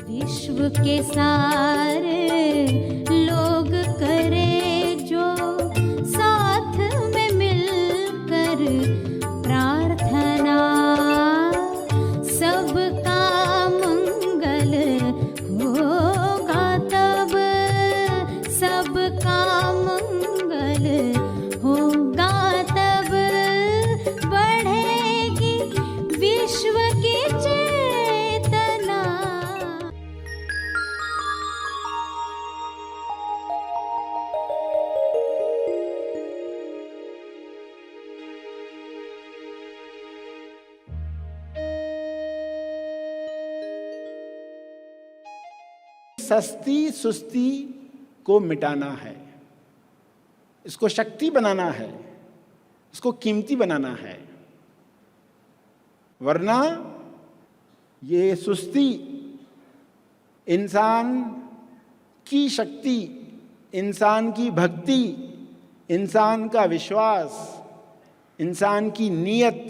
विश्व के सारे लोग करे जो साथ में मिलकर प्रार्थना, सबका मंगल होगा तब, सबका मंगल होगा तब, बढ़ेगी विश्व की चेतना। सस्ती सुस्ती को मिटाना है, इसको शक्ति बनाना है, इसको कीमती बनाना है। वरना ये सुस्ती इंसान की शक्ति, इंसान की भक्ति, इंसान का विश्वास, इंसान की नीयत,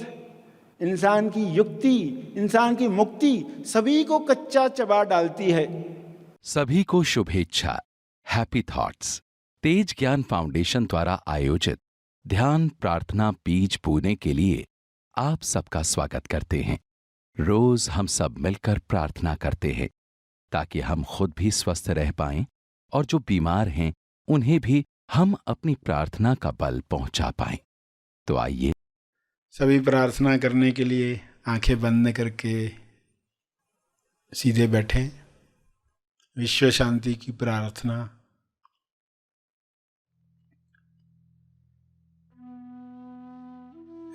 इंसान की युक्ति, इंसान की मुक्ति, सभी को कच्चा चबा डालती है। सभी को शुभेच्छा। हैप्पी थॉट्स तेज ज्ञान फाउंडेशन द्वारा आयोजित ध्यान प्रार्थना बीज बोने के लिए आप सबका स्वागत करते हैं। रोज हम सब मिलकर प्रार्थना करते हैं ताकि हम खुद भी स्वस्थ रह पाएं और जो बीमार हैं उन्हें भी हम अपनी प्रार्थना का बल पहुंचा पाएं। तो आइए सभी प्रार्थना करने के लिए आंखें बंद करके सीधे बैठें। विश्व शांति की प्रार्थना।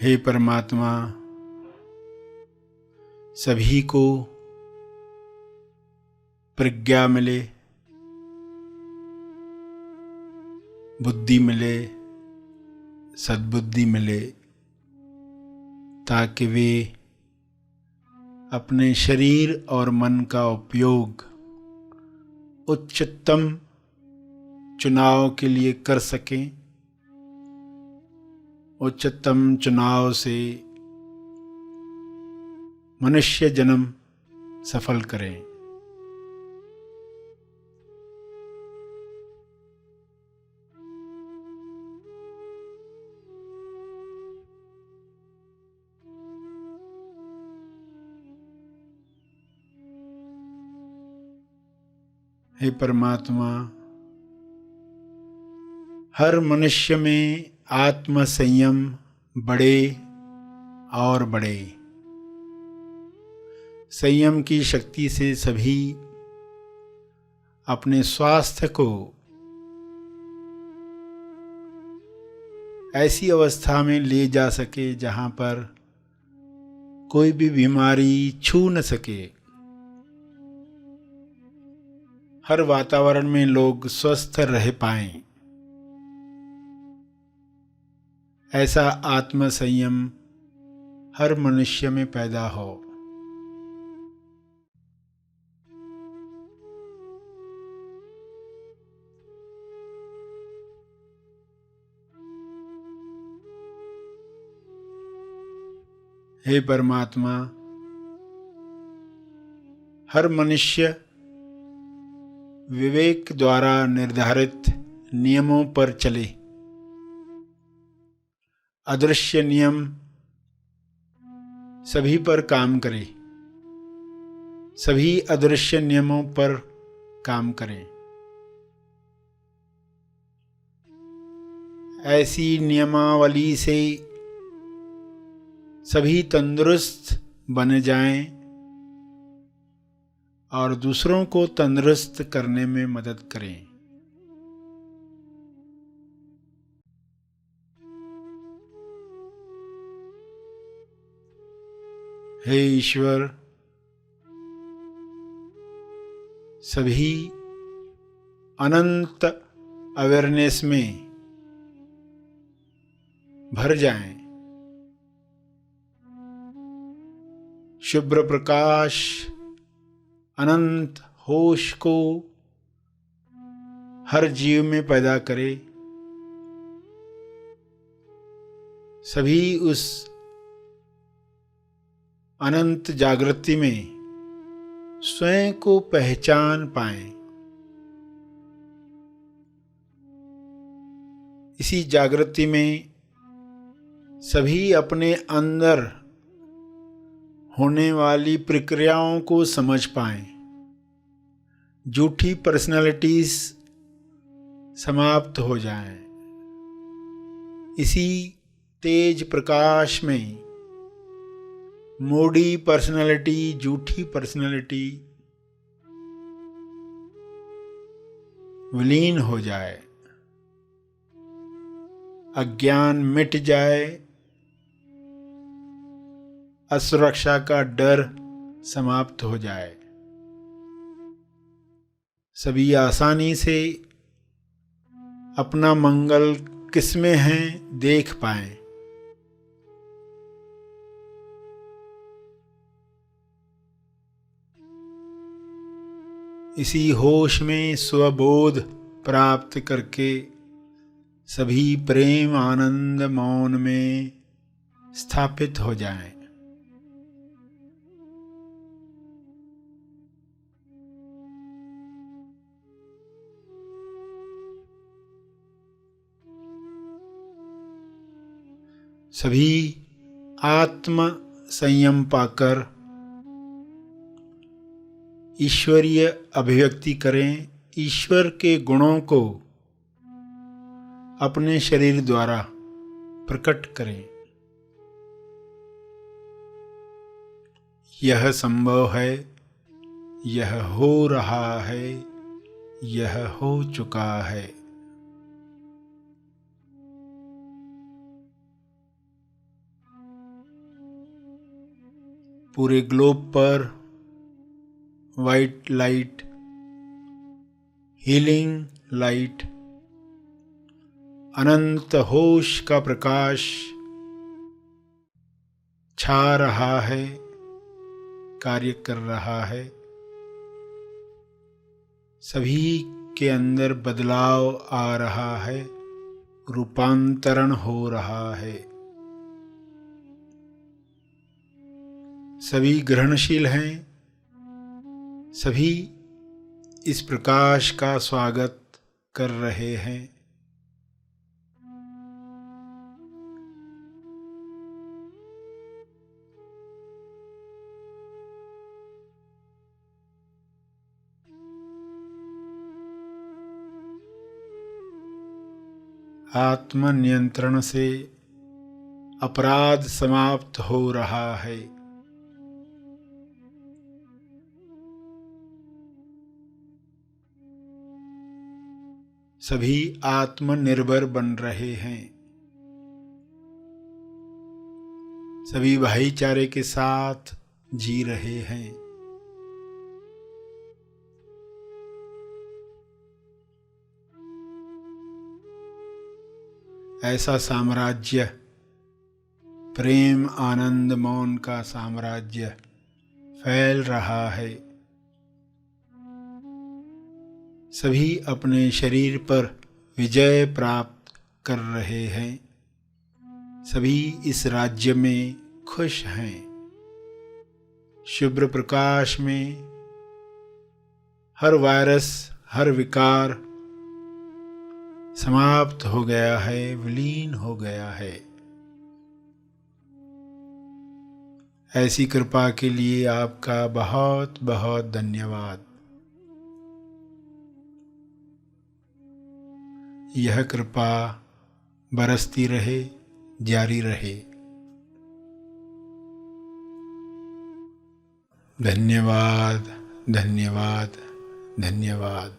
हे परमात्मा, सभी को प्रज्ञा मिले, बुद्धि मिले, सद्बुद्धि मिले, ताकि वे अपने शरीर और मन का उपयोग उच्चतम चुनाव के लिए कर सकें। उच्चतम चुनाव से मनुष्य जन्म सफल करें। हे परमात्मा, हर मनुष्य में आत्म संयम बढ़े और बढ़े। संयम की शक्ति से सभी अपने स्वास्थ्य को ऐसी अवस्था में ले जा सके जहाँ पर कोई भी बीमारी छू न सके। हर वातावरण में लोग स्वस्थ रह पाएं, ऐसा आत्म संयम हर मनुष्य में पैदा हो। हे परमात्मा, हर मनुष्य विवेक द्वारा निर्धारित नियमों पर चले। अदृश्य नियम सभी पर काम करे, सभी अदृश्य नियमों पर काम करें। ऐसी नियमावली से सभी तंदुरुस्त बन जाएं और दूसरों को तंदुरुस्त करने में मदद करें। हे ईश्वर, सभी अनंत अवेयरनेस में भर जाएं। शुभ्र प्रकाश अनंत होश को हर जीव में पैदा करे। सभी उस अनंत जागृति में स्वयं को पहचान पाएं। इसी जागृति में सभी अपने अंदर होने वाली प्रक्रियाओं को समझ पाएं। झूठी पर्सनालिटीज समाप्त हो जाएं। इसी तेज प्रकाश में मोड़ी पर्सनालिटी, झूठी पर्सनालिटी विलीन हो जाए, अज्ञान मिट जाए, असुरक्षा का डर समाप्त हो जाए, सभी आसानी से अपना मंगल किसमें है देख पाएं। इसी होश में स्वबोध प्राप्त करके सभी प्रेम आनंद मौन में स्थापित हो जाएं। सभी आत्म संयम पाकर ईश्वरीय अभिव्यक्ति करें। ईश्वर के गुणों को अपने शरीर द्वारा प्रकट करें। यह संभव है, यह हो रहा है, यह हो चुका है। पूरे ग्लोब पर वाइट लाइट, हीलिंग लाइट, अनंत होश का प्रकाश छा रहा है, कार्य कर रहा है। सभी के अंदर बदलाव आ रहा है, रूपांतरण हो रहा है। सभी ग्रहणशील हैं, सभी इस प्रकाश का स्वागत कर रहे हैं। आत्म नियंत्रण से अपराध समाप्त हो रहा है। सभी आत्मनिर्भर बन रहे हैं। सभी भाईचारे के साथ जी रहे हैं। ऐसा साम्राज्य, प्रेम आनंद मौन का साम्राज्य फैल रहा है। सभी अपने शरीर पर विजय प्राप्त कर रहे हैं। सभी इस राज्य में खुश हैं। शुभ्र प्रकाश में हर वायरस, हर विकार समाप्त हो गया है, विलीन हो गया है। ऐसी कृपा के लिए आपका बहुत बहुत धन्यवाद। यह कृपा बरसती रहे, जारी रहे। धन्यवाद, धन्यवाद, धन्यवाद।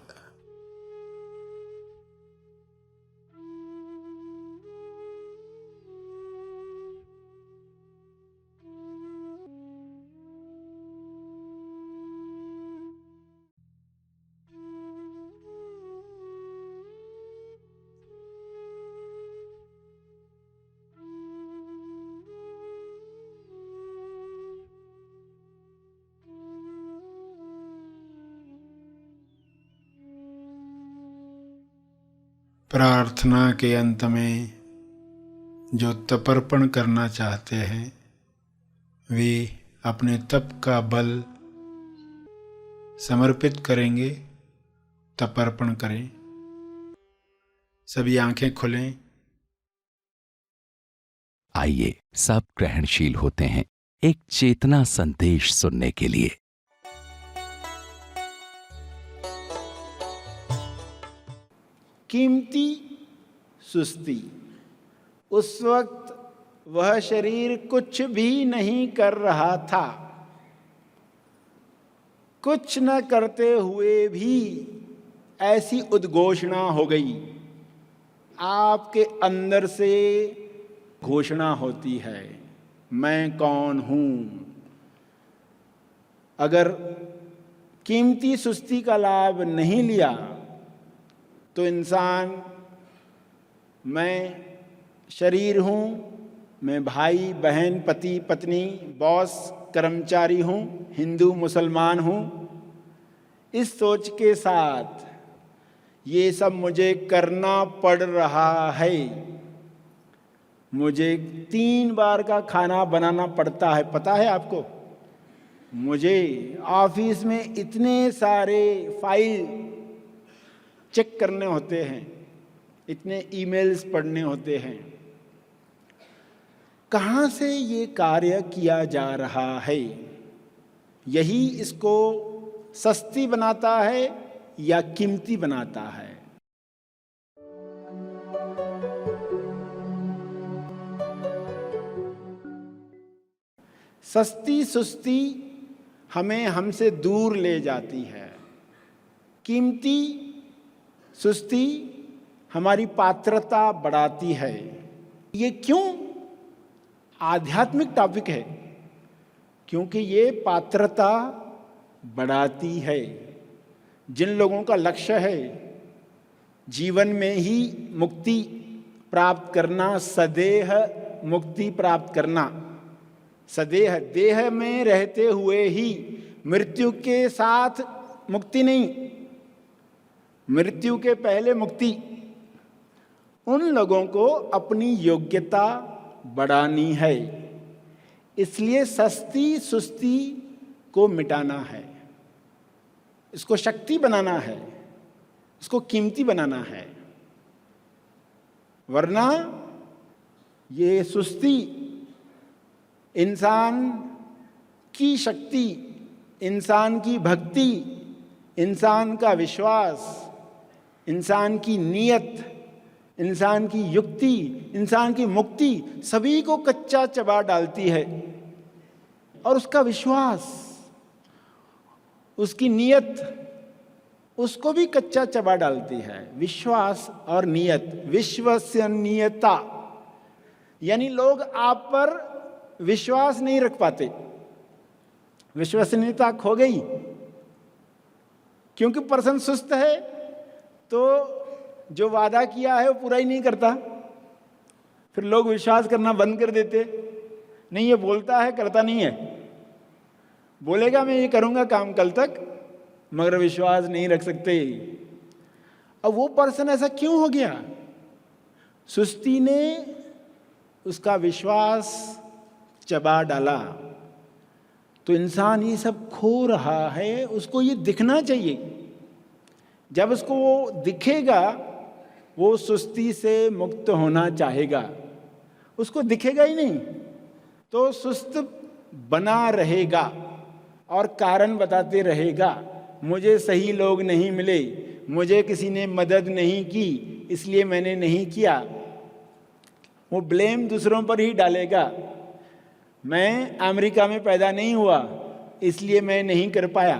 प्रार्थना के अंत में जो तपर्पण करना चाहते हैं वे अपने तप का बल समर्पित करेंगे तब अर्पण करें। सभी आंखें खुलें। आइए सब ग्रहणशील होते हैं एक चेतना संदेश सुनने के लिए। कीमती सुस्ती। उस वक्त वह शरीर कुछ भी नहीं कर रहा था। कुछ न करते हुए भी ऐसी उद्घोषणा हो गई। आपके अंदर से घोषणा होती है, मैं कौन हूं। अगर कीमती सुस्ती का लाभ नहीं लिया तो इंसान मैं शरीर हूं, मैं भाई बहन पति पत्नी बॉस कर्मचारी हूं, हिंदू मुसलमान हूं, इस सोच के साथ ये सब मुझे करना पड़ रहा है। मुझे 3 बार का खाना बनाना पड़ता है, पता है आपको? मुझे ऑफिस में इतने सारे फाइल चेक करने होते हैं, इतने ईमेल्स पढ़ने होते हैं। कहाँ से ये कार्य किया जा रहा है? यही इसको सस्ती बनाता है या कीमती बनाता है? सस्ती सुस्ती हमें हमसे दूर ले जाती है। कीमती सुस्ती हमारी पात्रता बढ़ाती है। ये क्यों आध्यात्मिक टॉपिक है? क्योंकि ये पात्रता बढ़ाती है। जिन लोगों का लक्ष्य है जीवन में ही मुक्ति प्राप्त करना, सदेह मुक्ति प्राप्त करना, सदेह देह में रहते हुए ही, मृत्यु के साथ मुक्ति नहीं, मृत्यु के पहले मुक्ति, उन लोगों को अपनी योग्यता बढ़ानी है। इसलिए सस्ती सुस्ती को मिटाना है, इसको शक्ति बनाना है, इसको कीमती बनाना है। वरना ये सुस्ती इंसान की शक्ति, इंसान की भक्ति, इंसान का विश्वास, इंसान की नीयत, इंसान की युक्ति, इंसान की मुक्ति, सभी को कच्चा चबा डालती है। और उसका विश्वास, उसकी नीयत, उसको भी कच्चा चबा डालती है। विश्वास और नीयत, विश्वसनीयता, यानी लोग आप पर विश्वास नहीं रख पाते, विश्वसनीयता खो गई। क्योंकि पर्सन सुस्त है तो जो वादा किया है वो पूरा ही नहीं करता, फिर लोग विश्वास करना बंद कर देते। नहीं, ये बोलता है करता नहीं है, बोलेगा मैं ये करूंगा काम कल तक, मगर विश्वास नहीं रख सकते। अब वो पर्सन ऐसा क्यों हो गया? सुस्ती ने उसका विश्वास चबा डाला। तो इंसान ये सब खो रहा है, उसको ये दिखना चाहिए। जब उसको वो दिखेगा वो सुस्ती से मुक्त होना चाहेगा। उसको दिखेगा ही नहीं तो सुस्त बना रहेगा और कारण बताते रहेगा, मुझे सही लोग नहीं मिले, मुझे किसी ने मदद नहीं की इसलिए मैंने नहीं किया। वो ब्लेम दूसरों पर ही डालेगा। मैं अमेरिका में पैदा नहीं हुआ इसलिए मैं नहीं कर पाया,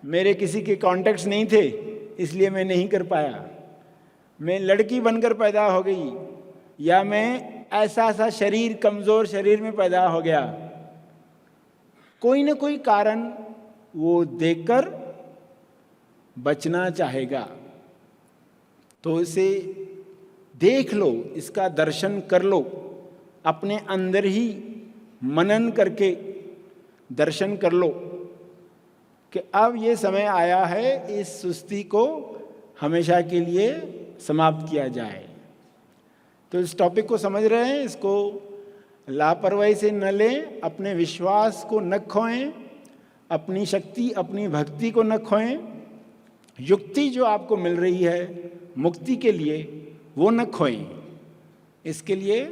मेरे किसी के कॉन्टैक्ट्स नहीं थे इसलिए मैं नहीं कर पाया, मैं लड़की बनकर पैदा हो गई, या मैं ऐसा शरीर, कमज़ोर शरीर में पैदा हो गया। कोई ना कोई कारण वो देकर बचना चाहेगा। तो इसे देख लो, इसका दर्शन कर लो, अपने अंदर ही मनन करके दर्शन कर लो कि अब ये समय आया है इस सुस्ती को हमेशा के लिए समाप्त किया जाए। तो इस टॉपिक को समझ रहे हैं, इसको लापरवाही से न लें, अपने विश्वास को न खोएं, अपनी शक्ति, अपनी भक्ति को न खोएं। युक्ति जो आपको मिल रही है मुक्ति के लिए, वो न खोएं। इसके लिए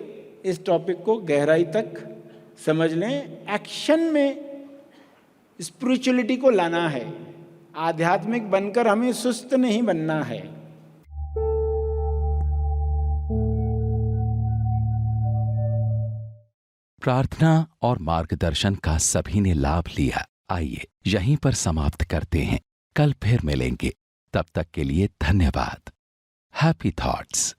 इस टॉपिक को गहराई तक समझ लें। एक्शन में स्पिरिचुअलिटी को लाना है। आध्यात्मिक बनकर हमें सुस्त नहीं बनना है। प्रार्थना और मार्गदर्शन का सभी ने लाभ लिया। आइए यहीं पर समाप्त करते हैं। कल फिर मिलेंगे। तब तक के लिए धन्यवाद। Happy thoughts.